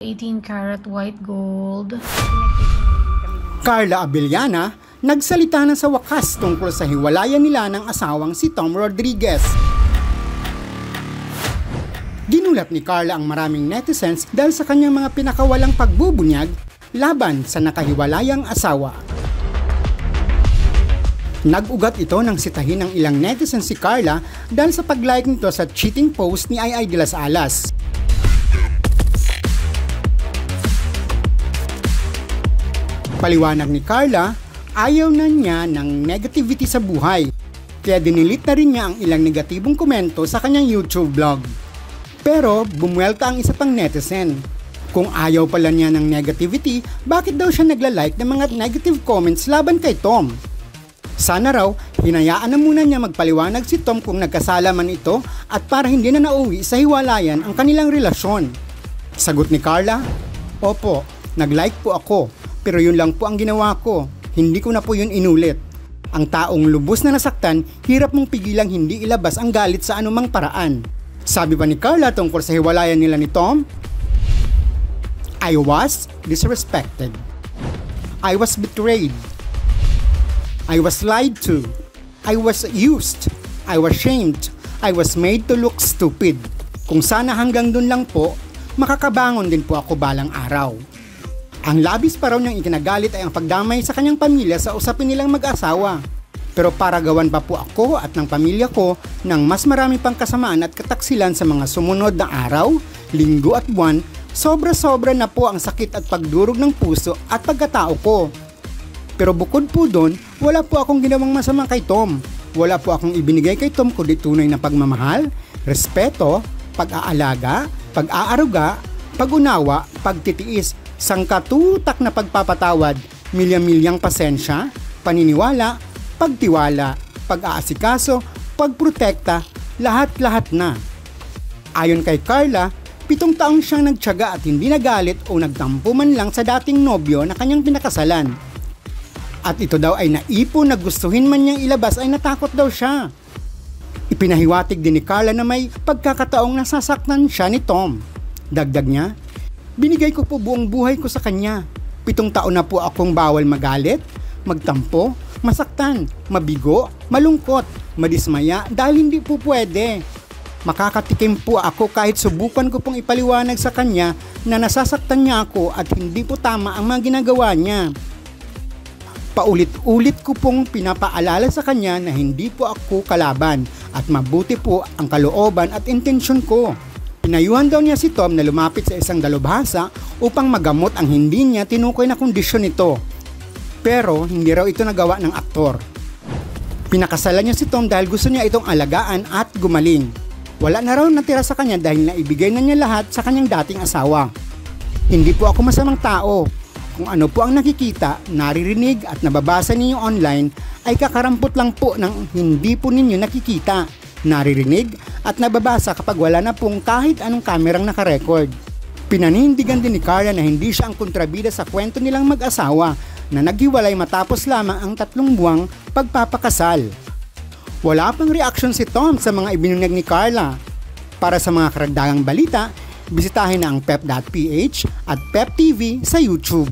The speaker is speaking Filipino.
18 karat white gold. Carla Abellana nagsalita na sa wakas tungkol sa hiwalayan nila ng asawang si Tom Rodriguez. Ginulat ni Carla ang maraming netizens dahil sa kanyang mga pinakawalang pagbubunyag laban sa nakahiwalayang asawa. Nag-ugat ito ng sitahin ng ilang netizens si Carla dahil sa pag-like nito sa cheating post ni Ai de las Alas. Paliwanag ni Carla, ayaw na niya ng negativity sa buhay, kaya dinilit na rin niya ang ilang negatibong komento sa kanyang YouTube vlog. Pero bumuelta ang isa pang netizen. Kung ayaw pala niya ng negativity, bakit daw siya nagla-like ng mga negative comments laban kay Tom? Sana raw, hinayaan na muna niya magpaliwanag si Tom kung nagkasala man ito at para hindi na nauwi sa hiwalayan ang kanilang relasyon. Sagot ni Carla, "Opo, nag-like po ako. Pero yun lang po ang ginawa ko. Hindi ko na po yun inulit. Ang taong lubos na nasaktan, hirap mong pigilang hindi ilabas ang galit sa anumang paraan." Sabi pa ni Carla tungkol sa hiwalayan nila ni Tom, "I was disrespected. I was betrayed. I was lied to. I was used. I was shamed. I was made to look stupid. Kung sana hanggang dun lang po, makakabangon din po ako balang araw." Ang labis pa raw niyang ikinagalit ay ang pagdamay sa kanyang pamilya sa usapin nilang mag-asawa. Pero para gawan pa po ako at ng pamilya ko ng mas marami pang kasamaan at kataksilan sa mga sumunod na araw, linggo at buwan, sobra-sobra na po ang sakit at pagdurog ng puso at pagkatao ko. Pero bukod po doon, wala po akong ginawang masama kay Tom. Wala po akong ibinigay kay Tom kundi tunay na pagmamahal, respeto, pag-aalaga, pag-aaruga, pag-unawa, pagtitiis, sangkatutak na pagpapatawad, milya-milyang pasensya, paniniwala, pagtiwala, pag-aasikaso, pagprotekta, lahat-lahat na. Ayon kay Carla, 7 taong siyang nagtiyaga at hindi nagalit o nagtampo man lang sa dating nobyo na kanyang pinakasalan. At ito daw ay naipon na gustuhin man niyang ilabas ay natakot daw siya. Ipinahiwatig din ni Carla na may pagkakataong nasasaktan siya ni Tom. Dagdag niya, "Binigay ko po buong buhay ko sa kanya. 7 taon na po akong bawal magalit, magtampo, masaktan, mabigo, malungkot, madismaya dahil hindi po pwede. Makakatikim po ako kahit subukan ko pong ipaliwanag sa kanya na nasasaktan niya ako at hindi po tama ang mga ginagawa niya. Paulit-ulit ko pong pinapaalala sa kanya na hindi po ako kalaban at mabuti po ang kalooban at intensyon ko." Pinayuhan daw niya si Tom na lumapit sa isang dalubhasa upang magamot ang hindi niya tinukoy na kondisyon nito. Pero hindi raw ito nagawa ng aktor. Pinakasalan niya si Tom dahil gusto niya itong alagaan at gumaling. Wala na raw natira sa kanya dahil naibigay na niya lahat sa kanyang dating asawa. "Hindi po ako masamang tao. Kung ano po ang nakikita, naririnig at nababasa ninyo online ay kakarampot lang po ng hindi po ninyo nakikita, naririnig at nababasa kapag wala na pong kahit anong kamerang nakarecord." Pinanindigan din ni Carla na hindi siya ang kontrabida sa kwento nilang mag-asawa na naghiwalay matapos lamang ang 3 buwang pagpapakasal. Wala pang reaksyon si Tom sa mga ibinunyag ni Carla. Para sa mga karagdagang balita, bisitahin na ang pep.ph at Pep TV sa YouTube.